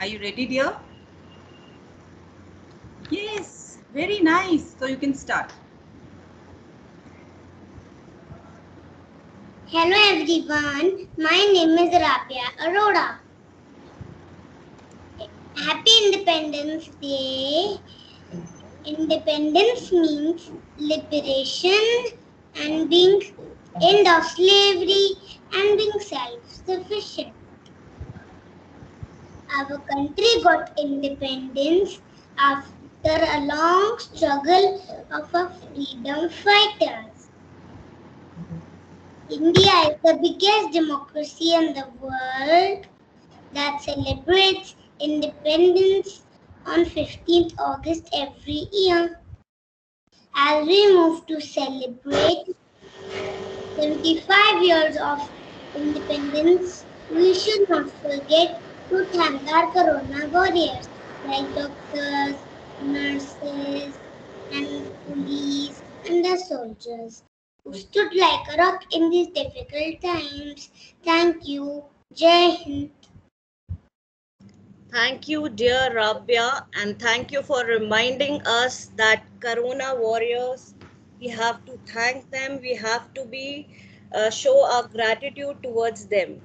Are you ready, dear? Yes, very nice. So you can start. Hello everyone, my name is Rabia Arora. Happy Independence Day. Independence means liberation and being end of slavery and being self-sufficient. Our country got independence after a long struggle of our freedom fighters. India is the biggest democracy in the world that celebrates independence on 15th August every year. As we move to celebrate 75 years of independence, we should not forget to thank our Corona warriors like doctors, nurses, and police and the soldiers who stood like a rock in these difficult times. Thank you. Jai Hind. Thank you, dear Rabia, and thank you for reminding us that Corona warriors, we have to thank them, we have to show our gratitude towards them.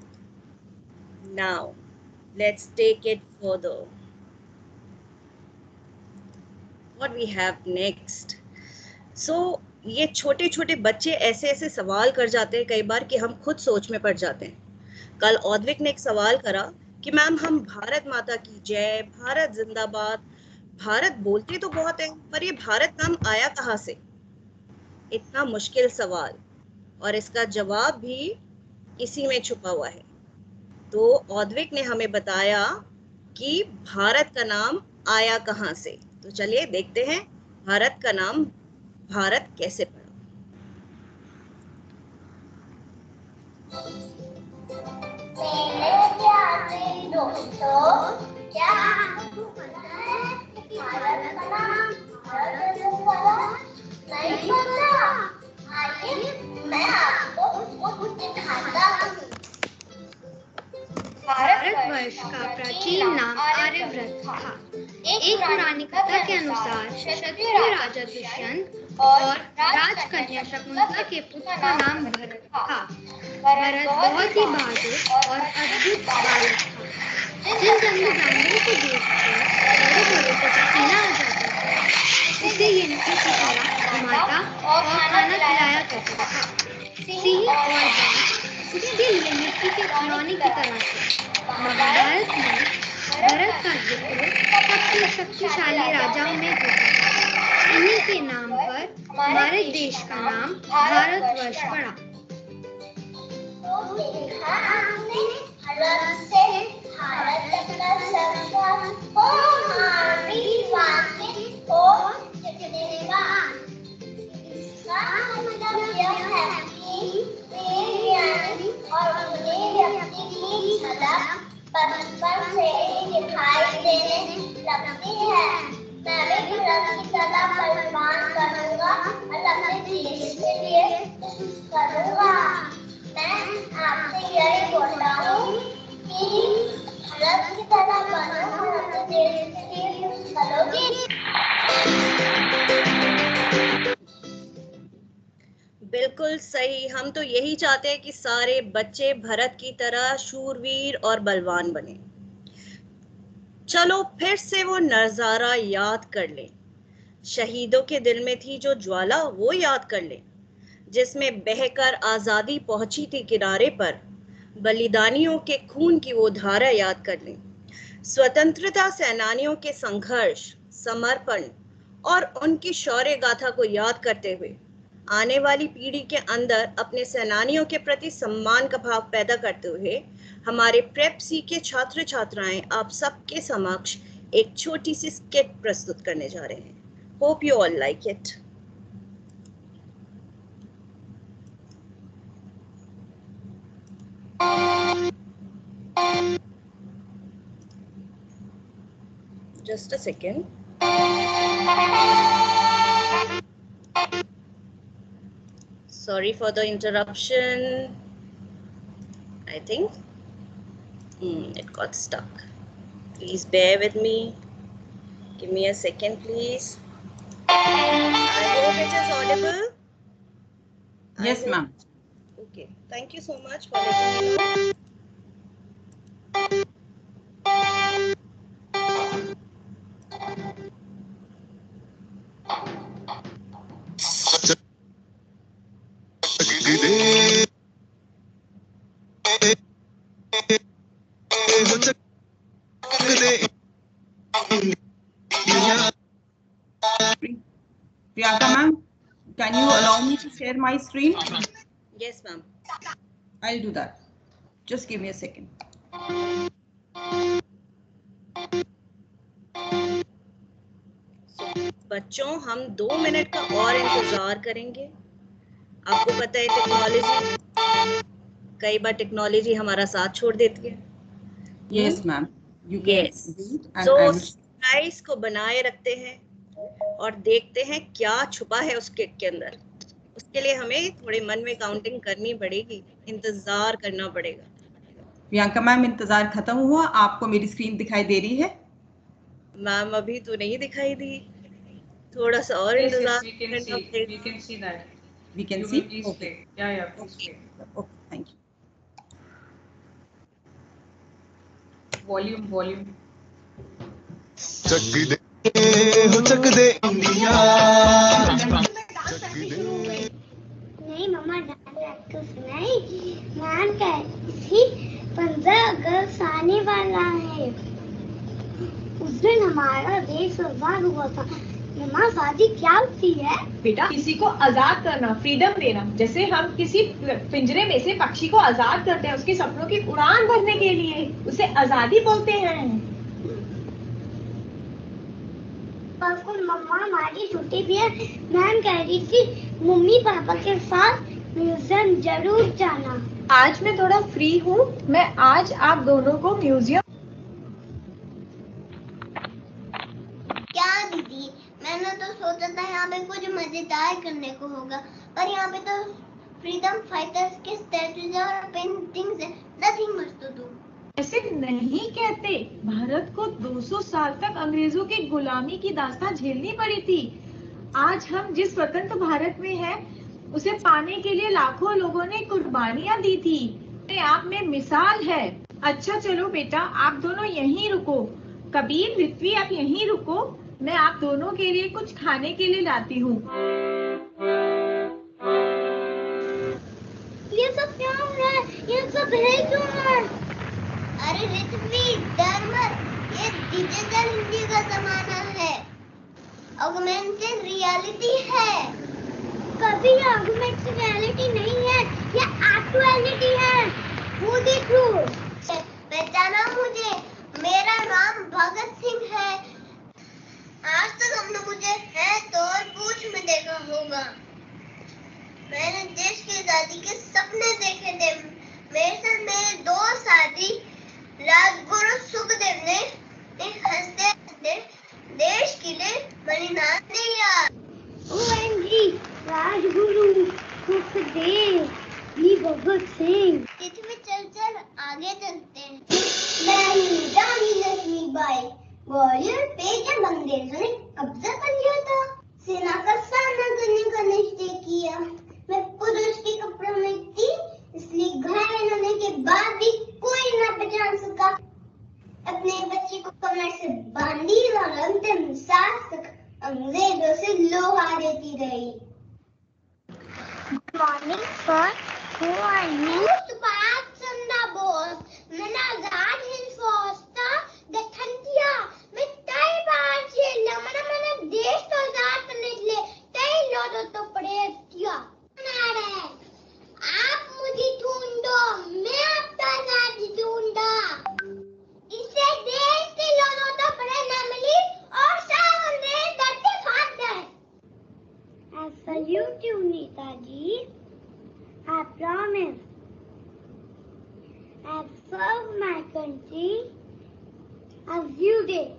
Now, let's take it further. What we have next? So, ये छोटे छोटे बच्चे ऐसे ऐसे सवाल कर जाते हैं कई बार कि हम खुद सोच में पड़ जाते हैं। कल औद्विक ने एक सवाल करा कि मैम हम भारत माता की जय, भारत जिंदाबाद, भारत बोलते तो बहुत है पर ये भारत नाम आया कहाँ से? इतना मुश्किल सवाल और इसका जवाब भी इसी में छुपा हुआ है। तो औद्विक ने हमें बताया कि भारत का नाम आया कहाँ से। तो चलिए देखते हैं भारत का नाम भारत कैसे पड़ा। दोस्तों, क्या आपको पता है कि भारत का नाम भारत क्यों पड़ा? नहीं पता? आइए मैं आपको कुछ दिखाता हूँ। भारतवर्ष का प्राचीन नाम आर्यव्रत था। एक पुरानी कथा के अनुसार क्षत्रिय राजा दुष्यंत और राजकन्या शकुंतला के पुत्र का नाम भरत था। भरत बहुत ही बहादुर और अद्भुत बालक था। जिन जंगली जानवरों को देखकर बड़े घोड़े को पसीना आ जाता था, उसे यंत्र की तरह घुमाता और खाना खिलाया करता था। सिंह और बाघ उसके लिए मिट्टी के खिलौने की तरह थे। महाभारत में भरत का जिक्र सबसे शक्तिशाली राजाओं में होता है। इन्हीं के नाम पर हमारे देश का नाम भारतवर्ष पड़ा। बचपन से ही दिखाई देने लगती है। मैं भी भारत की तरह बलिदान करूंगा और अपने देश के लिए कुछ करूंगा। मैं आपसे यही बोलता हूँ कि भारत की तरह बनो और अपने देश के लिए कुछ करोगे। बिल्कुल सही। हम तो यही चाहते हैं कि सारे बच्चे भरत की तरह शूरवीर और बलवान बने। चलो फिर से वो नजारा याद कर लें। शहीदों के दिल में थी जो ज्वाला वो याद कर लें, जिसमें बहकर आजादी पहुंची थी किनारे पर। बलिदानियों के खून की वो धारा याद कर लें। स्वतंत्रता सेनानियों के संघर्ष, समर्पण और उनकी शौर्य गाथा को याद करते हुए आने वाली पीढ़ी के अंदर अपने सेनानियों के प्रति सम्मान का भाव पैदा करते हुए हमारे प्रेप सी के छात्र छात्राएं आप सबके समक्ष एक छोटी सी स्किट प्रस्तुत करने जा रहे हैं। Hope you all like it. Just a second. Sorry for the interruption. I think it got stuck. Please bear with me. Give me a second, please. I hope it is audible. Yes, ma'am. Okay. Thank you so much for letting me know. Priyanka ma'am, can you allow me to share my screen? Yes, ma'am. I'll do that. Just give me a second. बच्चों, हम 2 minute का और इंतजार करेंगे। आपको पता है technology, कई बार टेक्नोलॉजी हमारा साथ छोड़ देती है। Yes, ma'am. You can Yes. wait and So I will. Surprise को बनाए रखते हैं और देखते हैं क्या छुपा है उस केक के अंदर। उसके लिए हमें थोड़े मन में काउंटिंग करनी पड़ेगी, इंतजार करना पड़ेगा। प्रियंका मैम, इंतजार खत्म हुआ? आपको मेरी स्क्रीन दिखाई दे रही है? मैम अभी तो नहीं दिखाई दी, थोड़ा सा और इंतजार करना पड़ेगा। We can see that. We can You see. may please Okay. play. Yeah, please play. Okay. Thank you. Volume. ਚੱਕ ਦੇ ਹੋ ਚੱਕ ਦੇ ਇੰਡੀਆ नहीं मम्मा डायरेक्ट तो सुनाई। मैम कहती थी 15 अगस्त आने वाला है, उस दिन हमारा देश आजाद हुआ था। मम्मा शादी क्या होती है? बेटा, किसी को आजाद करना, फ्रीडम देना। जैसे हम किसी पिंजरे में से पक्षी को आजाद करते हैं उसके सपनों की उड़ान भरने के लिए, उसे आजादी बोलते हैं। मम्मा हमारी छुट्टी भी है। मैम कह रही थी मम्मी पापा के साथ म्यूजियम जरूर जाना। आज मैं थोड़ा फ्री हूँ, मैं आज आप दोनों को म्यूजियम। क्या दीदी, मैंने तो सोचा था यहाँ पे कुछ मजेदार करने को होगा, पर यहाँ पे तो फ्रीडम फाइटर्स के स्टैचूज और पेंटिंग्स है, नथिंग मच टू डू। ऐसे नहीं कहते, भारत को 200 साल तक अंग्रेजों की गुलामी की दास्तां झेलनी पड़ी थी। आज हम जिस स्वतंत्र भारत में हैं, उसे पाने के लिए लाखों लोगों ने कुर्बानियां दी थी। अपने आप में मिसाल है। अच्छा चलो बेटा, आप दोनों यहीं रुको। कबीर, ऋत्वी, आप यहीं रुको, मैं आप दोनों के लिए कुछ खाने के लिए लाती हूँ। ये सब क्या हो रहा है? ये सब है क्यों है? अरे ऋत्वी, डर मत, ये डिजिटल हिंदी का जमाना है, ऑगमेंटेड रियलिटी है। कभी ऑगमेंटेड रियलिटी नहीं है, ये एक्चुअलिटी है। खुद ही पहचाना मुझे, मेरा नाम भगत सिंह है। आज तक हमने मुझे है तो और पूछ में देखा होगा। मैंने देश की आजादी के सपने देखे थे। मेरे साथ मेरे दो साथी राजगुरु सुखदेव ने हंसते हंसते देश के लिए बलिदान दिया। OMG, राजगुरु सुखदेव, भी भगत सिंह। पृथ्वी चल आगे चलते हैं। मैं रानी लक्ष्मीबाई, ग्वालियर पे जब अंग्रेजों ने कब्जा कर लिया था, सेना का सामना करने का निश्चय किया। मैं पुरुष के कपड़ों में थी, इसलिए घायल होने के बाद भी कोई न पहचान सका। अपने बच्चे को कमर से बांधी और अंतिम सांस तक अंग्रेजों से लोहा देती रही। Good morning, sir. Who are you? Subhash Chandra Bose. मैंने आजाद हिंद फौज का गठनतिया। मैं कई बार जेल में मैंने देश को आजाद करने के लिए कई लोगों को प्रेरित किया। आप मुझे ढूंढो, मैं आपका आजादी ढूंढा। इससे देश के लोगों को प्रेरणा मिली और सब अंग्रेज डरते भाग गए। I salute you, Netaji. I promise I'll serve my country as you did.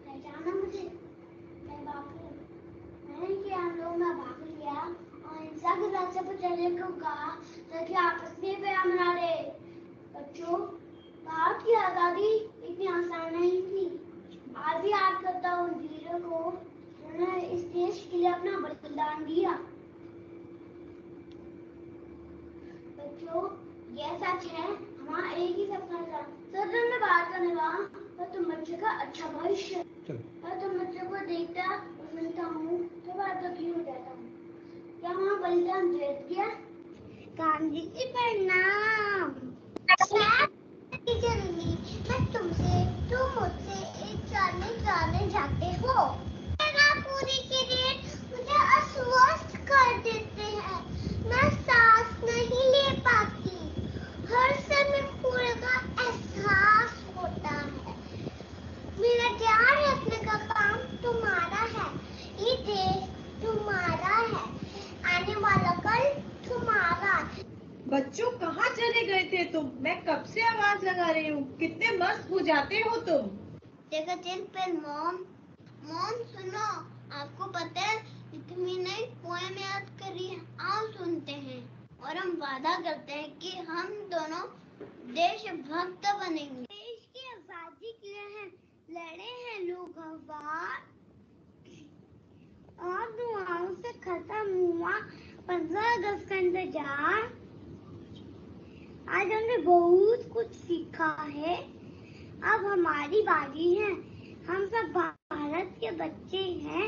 पहचाना मुझे? मैं बापू। मैंने क्या लोगों में भाग लिया और हिंसा के रास्ते पर चलने को कहा ताकि आपस में प्यार बना रहे। बच्चों, भारत की आजादी सच है, हमारा एक ही सपना था। सर तुमने बात करने वाला और तुम बच्चे का अच्छा भविष्य और तुम बच्चे को देखता और सुनता हूँ तो बात दुखी हो जाता हूँ। क्या वहाँ बलिदान दे दिया? गांधी जी प्रणाम। मैं तुमसे, तुम मुझसे एक जानने जाते हो। पूरी क्रिएट मुझे अस्वस्थ कर देते हैं। मैं सांस नहीं ले पाती। हर समय पूरे का एहसास होता है। मेरा ध्यान रखने का काम तुम्हारा है। ये देश तुम्हारा है। आने वाला कल तुम्हारा। बच्चों कहाँ चले गए थे तुम? मैं कब से आवाज लगा रही हूँ। कितने मस्त हो जाते हो तुम। मॉम सुनो, आपको पता है मैंने एक पोएम याद करी है, आओ सुनते हैं और हम वादा करते हैं कि हम दोनों देशभक्त बनेंगे। देश की आजादी के लिए लड़े हैं लोग अखबार और दुआओं से खत्म हुआ 15 अगस्त का इंतजार। आज हमने बहुत कुछ सीखा है। अब हमारी बारी है। हम सब भारत के बच्चे हैं।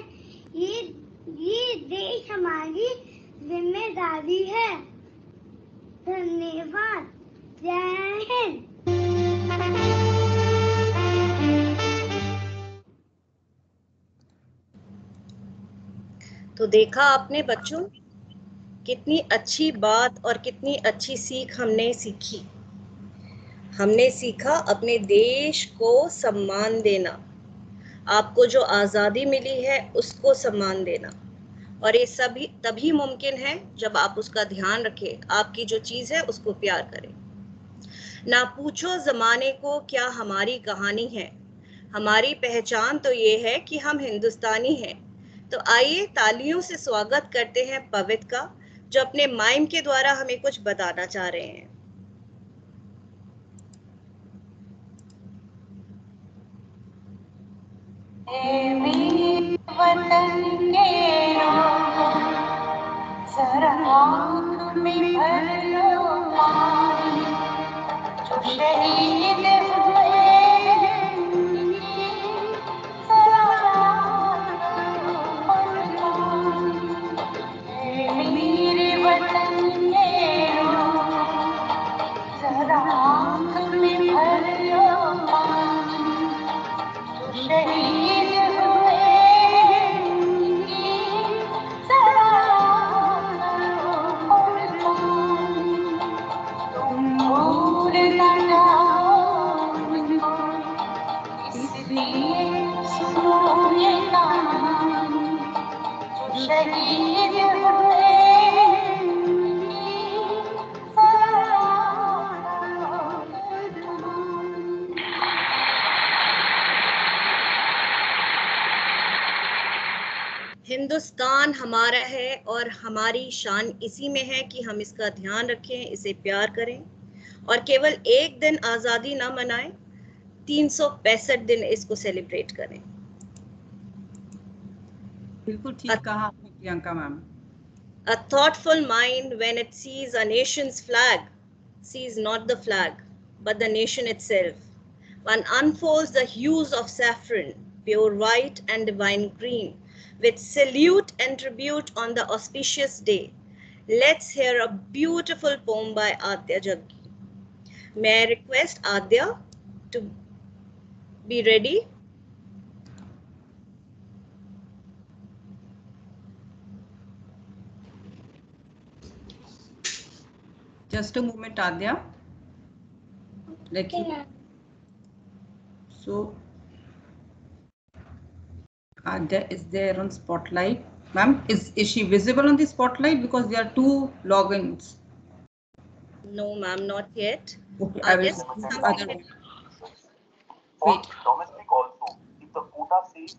ये देश हमारी जिम्मेदारी है। धन्यवाद। जय हिंद। तो देखा आपने बच्चों, कितनी अच्छी बात और कितनी अच्छी सीख हमने सीखी। हमने सीखा अपने देश को सम्मान देना, आपको जो आज़ादी मिली है उसको सम्मान देना, और ये सभी तभी मुमकिन है जब आप उसका ध्यान रखें, आपकी जो चीज़ है उसको प्यार करें। ना पूछो ज़माने को क्या हमारी कहानी है, हमारी पहचान तो ये है कि हम हिंदुस्तानी हैं। तो आइए तालियों से स्वागत करते हैं पवित का, जो अपने माइम के द्वारा हमें कुछ बताना चाह रहे हैं। वतन के लोगों, जरा आँख में भर लो पानी, जो शहीद हुए हैं जरा मेरे वतन के लोगों, जरा आँख में भर लो पानी, जो शहीद हिंदुस्तान हमारा है और हमारी शान इसी में है कि हम इसका ध्यान रखें, इसे प्यार करें और केवल एक दिन आज़ादी ना मनाएं, 365 दिन इसको सेलिब्रेट करें। बिल्कुल ठीक कहा आपने Priyanka ma'am. A thoughtful mind, when it sees a nation's flag, sees not the flag, but the nation itself. One unfolds the hues of saffron, pure white and divine green, with salute and tribute on the auspicious day. Let's hear a beautiful poem by Adya Jaggi. May I request Adya to be ready? Just a moment, Adya. So, Adya is there on Spotlight. Ma'am, is she visible on the Spotlight? Because there are two logins. No, ma'am, not yet. Okay, I will. Wait. Domestic also. If the quota says,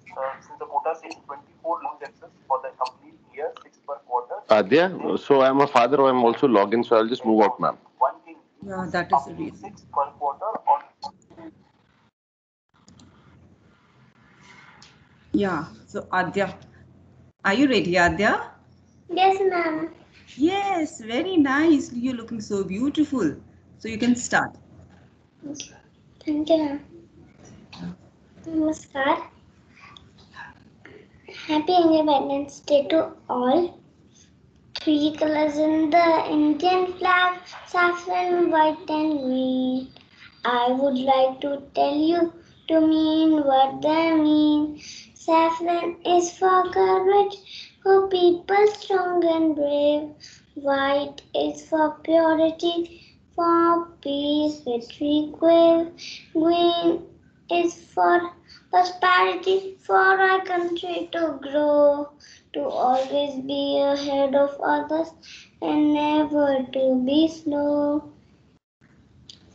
since the quota says 24 long access for the complete year, 6 per quarter. Adya, so I'm a father, I'm also logged in, so I'll just move out, ma'am. Yeah, that is the reason. 6 per quarter on. Yeah, so Adya, are you ready, Adya? Yes, ma'am. Yes, very nice. You're looking so beautiful. So you can start. Thank you, ma'am. Namaskar. Happy Independence Day to all. Three colors in the Indian flag, saffron, white and green. I would like to tell you to mean what they mean. Saffron is for courage, for people strong and brave. White is for purity, for peace which we crave. Green is for prosperity, for our country to grow, to always be ahead of others and never to be slow.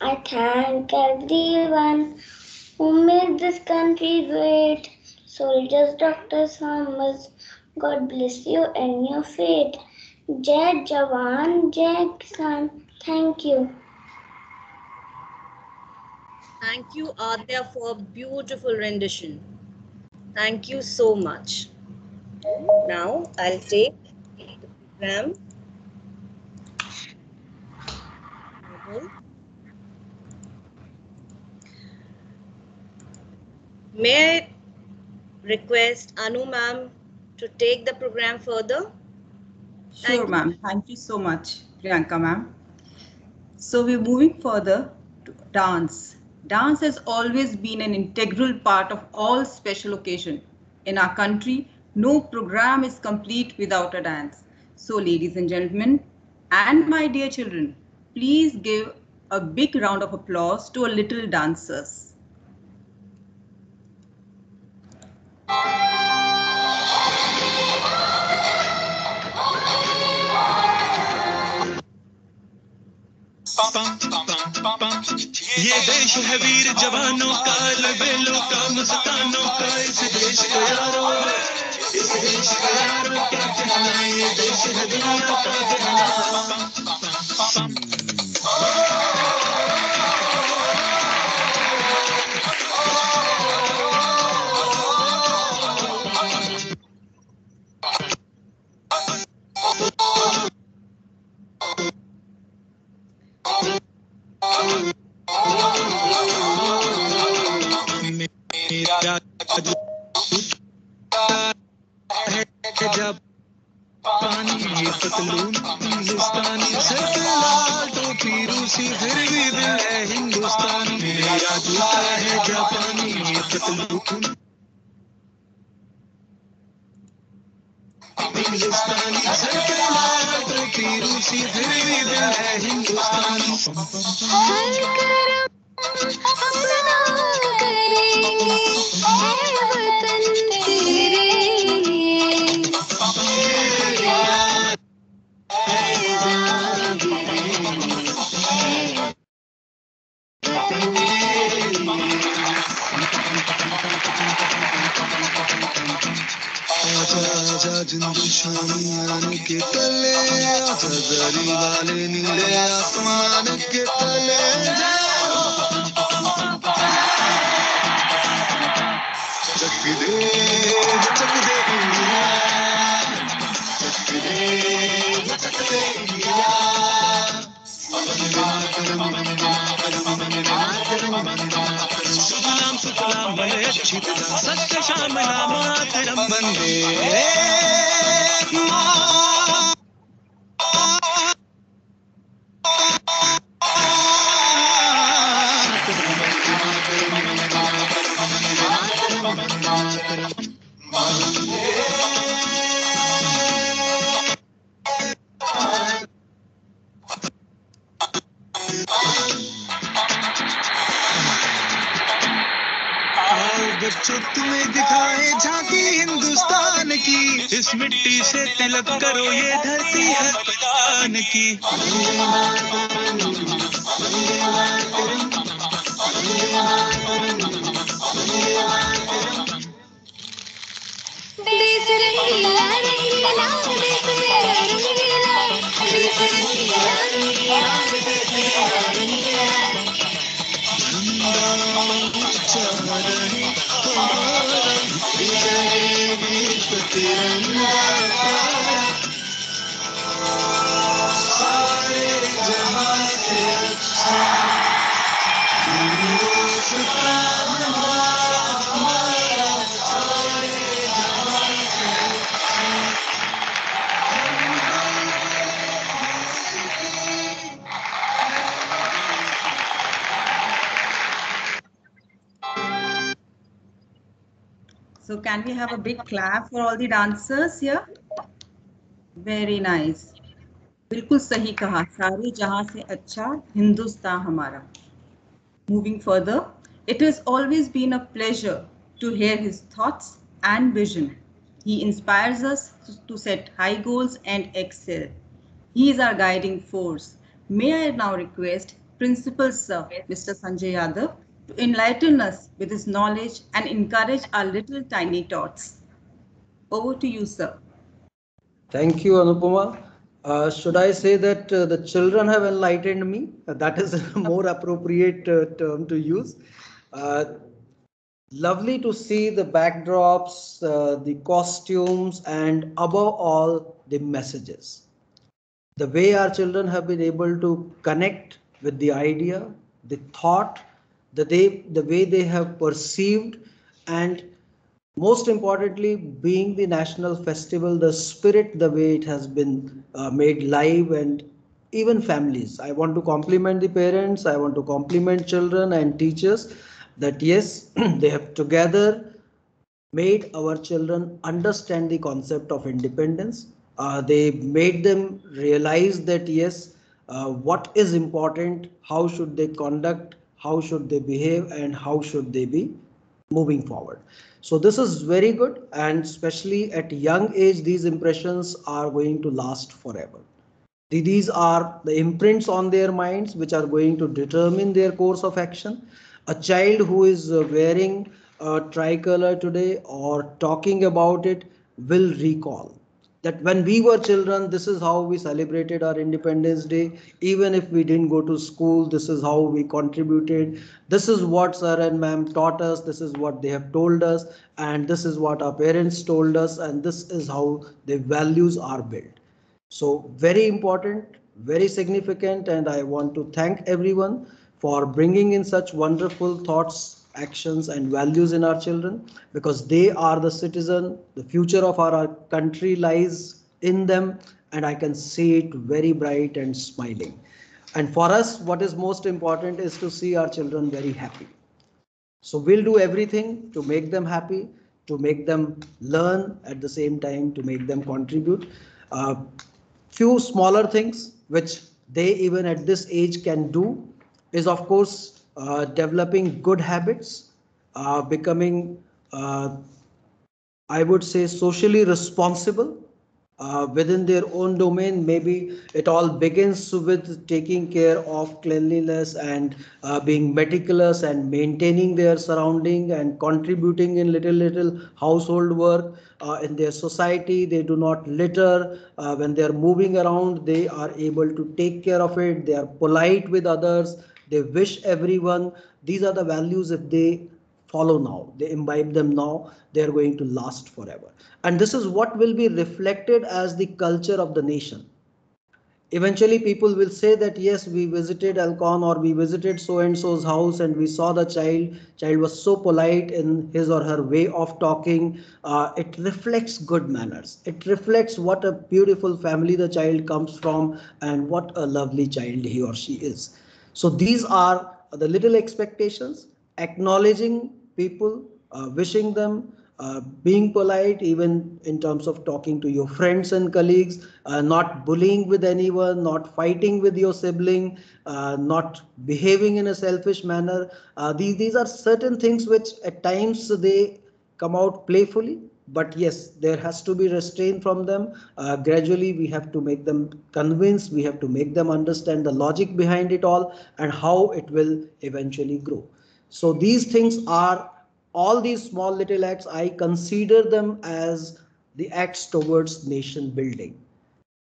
I thank everyone who made this country great. Soldiers, doctors, farmers, God bless you and your fate. Jai Jawan, Jai Kisan. Thank you. Thank you, Adya, for a beautiful rendition. Thank you so much. Now I'll take the program. May I request Anu ma'am to take the program further? Sure, ma'am. Thank you so much, Priyanka ma'am. So we're moving further to dance. Dance has always been an integral part of all special occasion. In our country, no program is complete without a dance. So ladies and gentlemen, and my dear children, please give a big round of applause to our little dancers. ये देश है वीर जवानों का, लबेलों का, मस्तानों का। इस देश को यारो, इस देश को यारो क्या कहना, ये देश है दुनिया का कहना। जब पानी पतलून हिंदुस्तानी, सर पे लाल टोपी रूसी, फिर भी दिल है हिंदुस्तानी। मेरा जूता है जापानी पतलून हिंदुस्तानी, सर पे लाल टोपी रूसी, फिर भी दिल है हिंदुस्तानी। आजा जिंदुशानी आने के तले, आजा दरी वाले नीले आसमान के तले। चक दे इंडिया, चक दे इंडिया। सुजलाम सुफलाम बने अच्छी तरह, सत्य श्यामला मातरम वंदे बच्चों तुम्हें दिखाए झांकी हिंदुस्तान की, इस मिट्टी से तिलक करो ये धरती है खुदान की। देश रंगीला रंगीला, देश मेरा रंगीला, देश रंगीला रंगीला, देश मेरा रंगीला। सारे जहां से अच्छा So can we have a big clap for all the dancers here? Very nice. बिल्कुल सही कहा, सारे जहां से अच्छा हिंदुस्तान हमारा. Moving further, it has always been a pleasure to hear his thoughts and vision. He inspires us to set high goals and excel. He is our guiding force. May I now request Principal Sir, Mr. Sanjay Yadav, to enlighten us with his knowledge and encourage our little tiny tots. Over to you, sir. Thank you, Anupama. Should I say that the children have enlightened me? That is a more appropriate term to use. Lovely to see the backdrops, the costumes, and above all, the messages. The way our children have been able to connect with the idea, the thought, the way they have perceived, and most importantly, being the national festival, the spirit, the way it has been made live, and even families. I want to compliment the parents, I want to compliment children and teachers that yes, they have together made our children understand the concept of independence. They made them realize that yes, what is important, how should they conduct, how should they behave, and how should they be moving forward. So this is very good, and especially at young age, these impressions are going to last forever. These are the imprints on their minds which are going to determine their course of action. A child who is wearing a tricolor today or talking about it will recall that when we were children, this is how we celebrated our Independence Day. Even if we didn't go to school, this is how we contributed. This is what sir and ma'am taught us. This is what they have told us. And this is what our parents told us. And this is how the values are built. So very important, very significant. And I want to thank everyone for bringing in such wonderful thoughts, actions and values in our children, because they are the citizen. The future of our country lies in them, and I can see it very bright and smiling. And for us, what is most important is to see our children very happy. So we'll do everything to make them happy, to make them learn, at the same time to make them contribute. Few smaller things which they even at this age can do is of course developing good habits, becoming, I would say, socially responsible within their own domain. Maybe it all begins with taking care of cleanliness and being meticulous and maintaining their surrounding and contributing in little household work in their society. They do not litter. When they are moving around, they are able to take care of it. They are polite with others. They wish everyone. These are the values. If they follow now, they imbibe them now, they are going to last forever. And this is what will be reflected as the culture of the nation. Eventually people will say that yes, we visited Alcon or we visited so and so's house and we saw the child was so polite in his or her way of talking. It reflects good manners. It reflects what a beautiful family the child comes from and what a lovely child he or she is. So these are the little expectations, acknowledging people, wishing them, being polite even in terms of talking to your friends and colleagues, not bullying with anyone, not fighting with your sibling, not behaving in a selfish manner. These are certain things which at times they come out playfully. But yes, there has to be restraint from them. Gradually, we have to make them convinced. We have to make them understand the logic behind it all and how it will eventually grow. So these things are all these small little acts. I consider them as the acts towards nation building.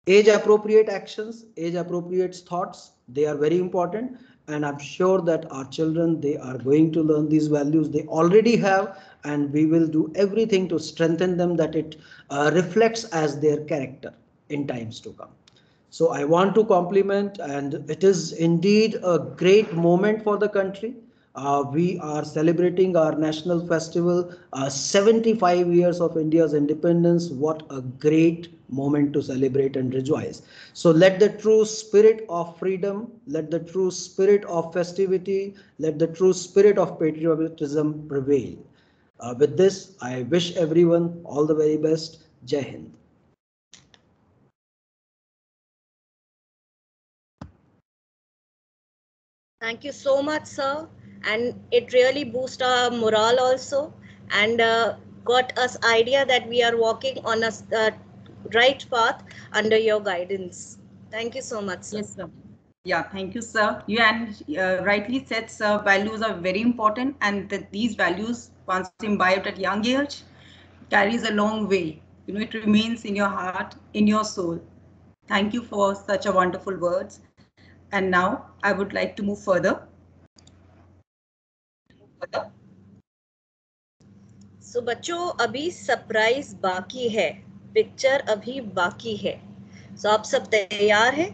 Age appropriate actions, age appropriate thoughts, they are very important. And I'm sure that our children, they are going to learn these values. They already have, and we will do everything to strengthen them, that it reflects as their character in times to come. So I want to compliment, and it is indeed a great moment for the country. We are celebrating our national festival, 75 years of India's independence. What a great moment to celebrate and rejoice. So let the true spirit of freedom, let the true spirit of festivity, let the true spirit of patriotism prevail. With this, I wish everyone all the very best. Jai Hind. Thank you so much, sir. And it really boosts our morale also, and got us idea that we are walking on a right path under your guidance. Thank you so much, sir. Yes, sir. Yeah, thank you, sir. You rightly said, sir, values are very important, and that these values, once imbibed at young age, carries a long way. You know, it remains in your heart, in your soul. Thank you for such a wonderful words. And now I would like to move further. So बच्चों अभी surprise बाकी है, picture अभी बाकी है. So आप सब तैयार हैं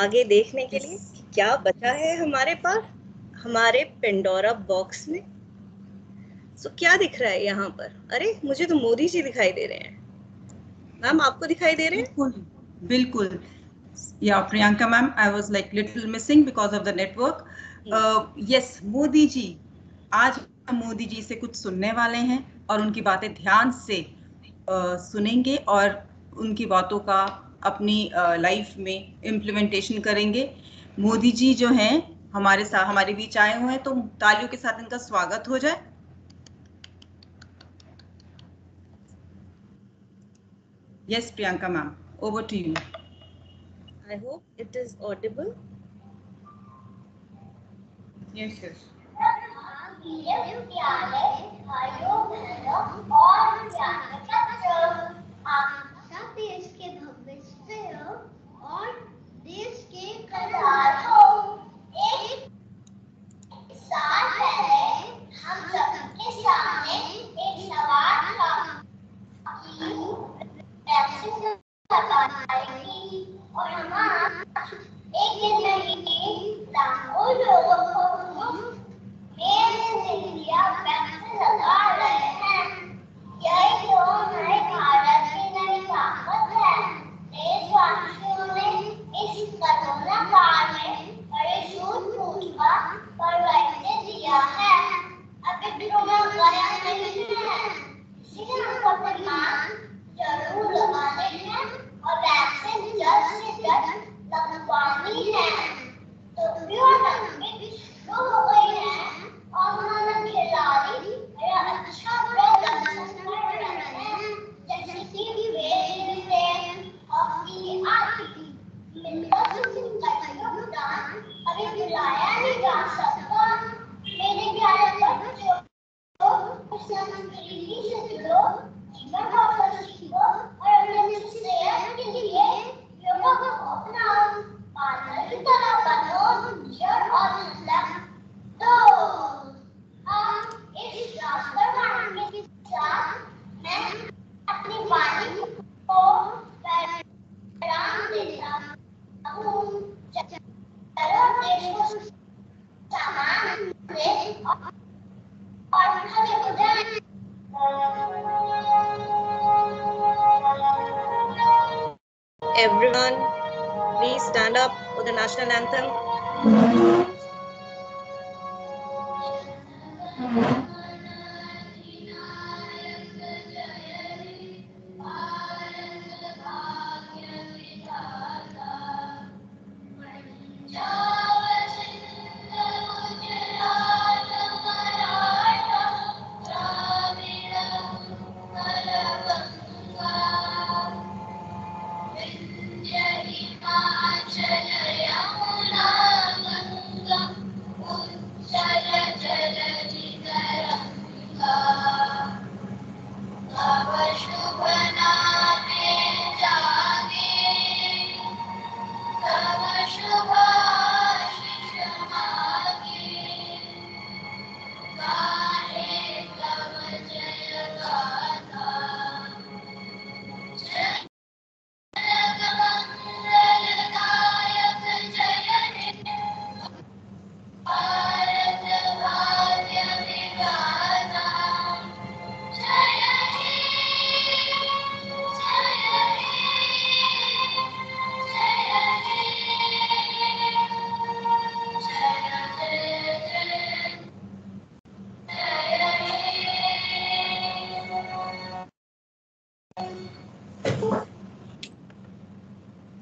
आगे देखने के लिए कि क्या बचा है हमारे पास हमारे पेंडोरा बॉक्स में. So क्या दिख रहा है यहाँ पर? अरे मुझे तो मोदी जी दिखाई दे रहे हैं. मैम आपको दिखाई दे रहे हैं? बिल्कुल. Yeah, Priyanka ma'am, I was like little missing because of the network. Yes, Modi ji. आज हम मोदी जी से कुछ सुनने वाले हैं और उनकी बातें ध्यान से सुनेंगे और उनकी बातों का अपनी लाइफ में इम्प्लीमेंटेशन करेंगे. मोदी जी जो हैं हमारे साथ हमारे बीच आए हुए हैं, तो तालियों के साथ इनका स्वागत हो जाए. Yes, Priyanka ma'am, over to you. I hope it is audible. Yes, yes. मेरे प्यारे भाइयों बहनों और प्यारे बच्चों, आप सब देश के भविष्य हो और देश के कल्याण हो. एक साल पहले हम सबके सामने एक सवाल था कि वैक्सीन लगाएगी और हम एक दिन नहीं लाखों लोगों को इंडिया वैक्सीन लगा रहे हैं. यही तो हमारे भारत की नई ताकत है. देशवासियों ने इस कोरोना काल में बड़े सूझबूझ का परिचय दिया है. अभी कोरोना गया नहीं है, इसलिए हमको अपनी मान जरूर लगाने हैं और वैक्सीन जल्द से जल्द लगवानी है. तो टूर्नामेंट शुरू हो गई है और हमारे खिलाड़ी अच्छा प्रदर्शन कर रहे हैं. जैसे कि वेटलिफ्टिंग, हॉकी आदि. अभी बुलाया नहीं जा सकता. मेरे प्यारे बच्चों, संस्कृति से जुड़ो, जीवन भाषा सीखो और अपने सेहत के लिए योगा को अपनाओ. पागल की तरह बनो जड़ और लग. तो हम इस राष्ट्रगान के साथ मैं अपनी वाणी को विराम देता हूँ. चलो देश को सामान दे और खड़े हो जाएं. Everyone, please stand up for the national anthem.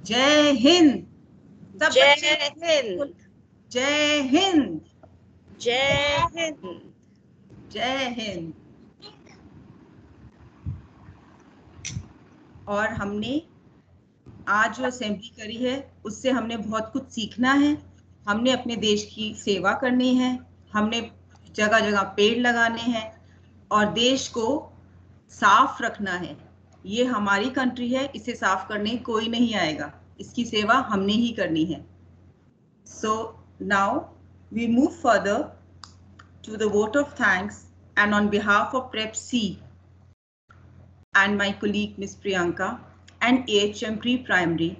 जय हिंद। सब जय बच्चे हिंद। जय हिंद। जय हिंद। जय हिंद। और हमने आज जो असेंबली करी है उससे हमने बहुत कुछ सीखना है। हमने अपने देश की सेवा करनी है, हमने जगह जगह पेड़ लगाने हैं और देश को साफ रखना है। ये हमारी कंट्री है, इसे साफ करने कोई नहीं आएगा, इसकी सेवा हमने ही करनी है। So now we move further to the vote of thanks, and on behalf of Prep C and my colleague Ms. Priyanka and AHM Pre-Primary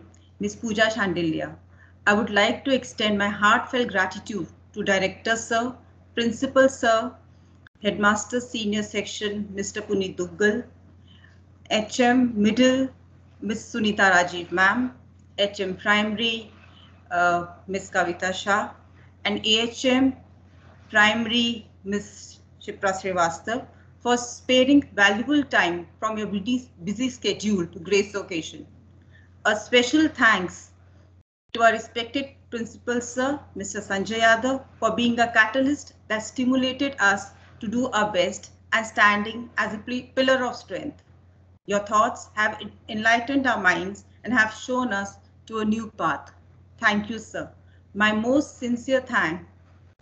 Ms. Pooja Shandilya, I would like to extend my heartfelt gratitude to Director Sir, Principal Sir, Headmaster Senior Section Mr. Puneet Duggal, HM Middle Ms. Sunita Rajiv Ma'am, HM Primary Ms. Kavita Shah, and AHM Primary Ms. Shipra Srivastav for sparing valuable time from your busy schedule to grace the occasion. A special thanks to our respected Principal Sir, Mr. Sanjay Yadav, for being a catalyst that stimulated us to do our best and standing as a pillar of strength. Your thoughts have enlightened our minds and have shown us to a new path. Thank you, sir. My most sincere thanks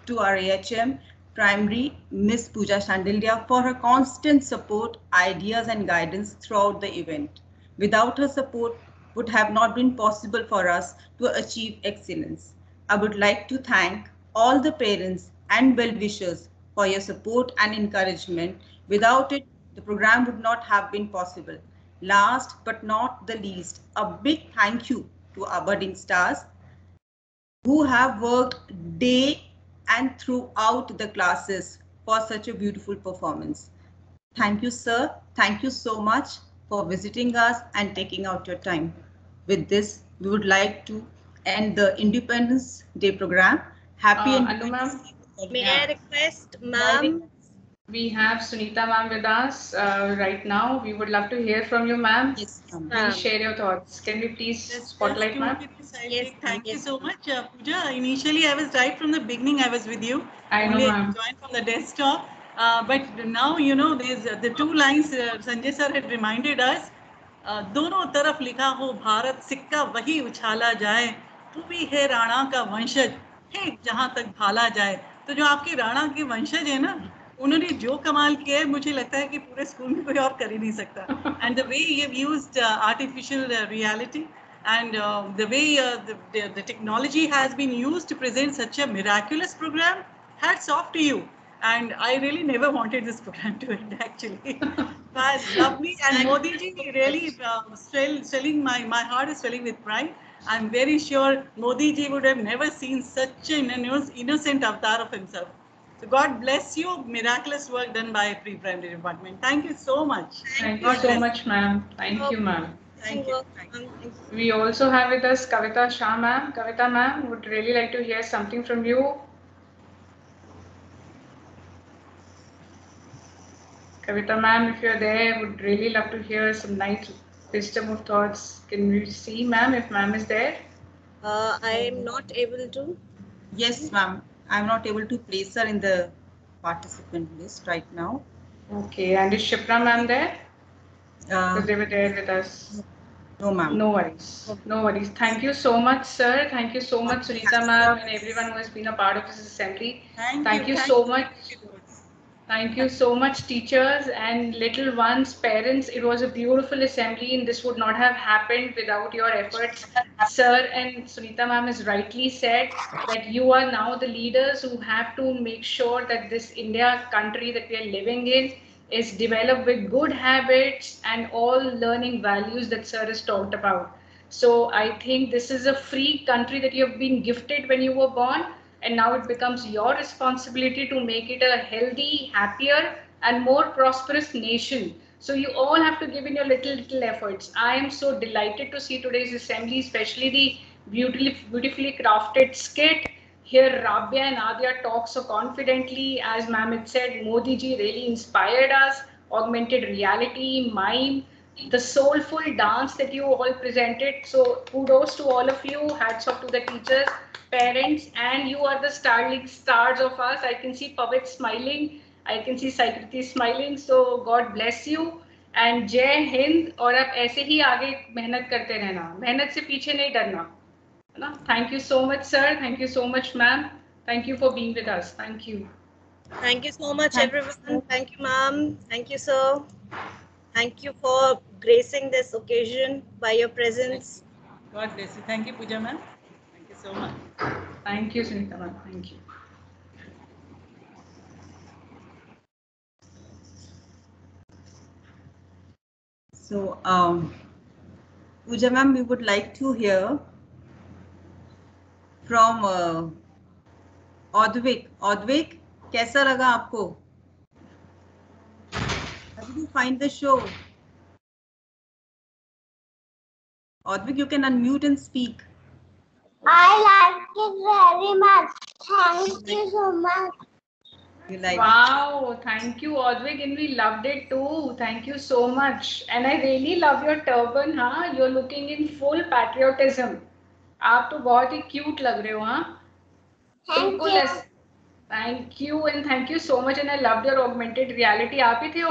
to our AHM Primary, Ms. Pooja Shandilya, for her constant support, ideas and guidance throughout the event. Without her support, would have not been possible for us to achieve excellence. I would like to thank all the parents and well-wishers for your support and encouragement. Without it, the program would not have been possible. Last but not the least, a big thank you to our budding stars who have worked day and throughout the classes for such a beautiful performance. Thank you, sir. Thank you so much for visiting us and taking out your time. With this, we would like to end the Independence Day program. Happy Independence Day. May I request, ma'am? We have Sunita ma'am with us right now. We would love to hear from you, ma'am. Yes, ma'am. Please share your thoughts. Can we please spotlight, ma'am? Yes, thank you so much, Pooja. Initially, I was right from the beginning. I was with you. I know, Only ma'am. joined from the desktop. But now, you know, there's the two lines Sanjay sir had reminded us. दोनों तरफ लिखा हो भारत, सिक्का वही उछाला जाए, तू भी है राणा का वंशज, फेंक जहां तक भाला जाए। तो जो आपके राणा के वंशज है ना, उन्होंने जो कमाल किया है, मुझे लगता है कि पूरे स्कूल में कोई और कर ही नहीं सकता। And the way you have used artificial reality and the way the technology has been used to present such a miraculous program, hats off to you. And I really never wanted this program to end, actually. But lovely, and Modi ji really swelling, my heart is swelling with pride. I'm very sure Modi ji would have never seen such an innocent avatar of himself. So God bless you. Miraculous work done by pre-primary department. Thank you so much. Thank you so much, ma'am. Thank you, ma'am. Thank you. We also have with us Kavita Shah ma'am. Kavita ma'am, would really like to hear something from you. Kavita ma'am, if you're there, would really love to hear some nice wisdom of thoughts. Can we see ma'am if ma'am is there? I am not able to. Yes, ma'am. I'm not able to place her in the participant list right now. Okay, and is Shipra ma'am there? Because they were there with us. No, ma'am. No worries. No worries. Thank you so much, sir. Thank you so much, Sunita ma'am, and everyone who has been a part of this assembly. Thank you so much. Thank you so much, teachers and little ones, parents. It was a beautiful assembly, and this would not have happened without your efforts. Sir and Sunita ma'am has rightly said that you are now the leaders who have to make sure that this India country that we are living in is developed with good habits and all learning values that sir has talked about. So I think this is a free country that you have been gifted when you were born, and now it becomes your responsibility to make it a healthy, happier and more prosperous nation. So you all have to give in your little efforts. I am so delighted to see today's assembly, especially the beautifully crafted skit. Here Rabia and Adya talk so confidently. As ma'am had said, Modi ji really inspired us. Augmented reality, mime, the soulful dance that you all presented. So kudos to all of you, hats off to the teachers, parents, and you are the starling stars of us. I can see Pavit smiling, I can see Saikriti smiling, so God bless you and जय हिंद. और आप ऐसे ही आगे मेहनत करते रहना, मेहनत से पीछे नहीं डरना, है ना. Thank you so much sir, thank you so much ma'am, thank you for being with us. Thank you. Thank you so much everyone. Thank you ma'am, thank you sir. Thank you for gracing this occasion by your presence. God bless you. Thank you, Pooja ma'am. Thank you so much. Thank you, Sunita ma'am. Thank you. So, Pooja ma'am, we would like to hear from Advik. Advik, कैसा लगा आपको? How did you find the show? Advik, you can unmute and speak. I like it very much. Thank you so much. You like wow, it? Thank you, Advik, and we loved it too. Thank you so much. And I really love your turban, huh? You're looking in full patriotism. आप तो बहुत ही cute लग रहे हो, हाँ? Thank you. Thank you and thank you so much, and I loved your augmented reality. आप ही थे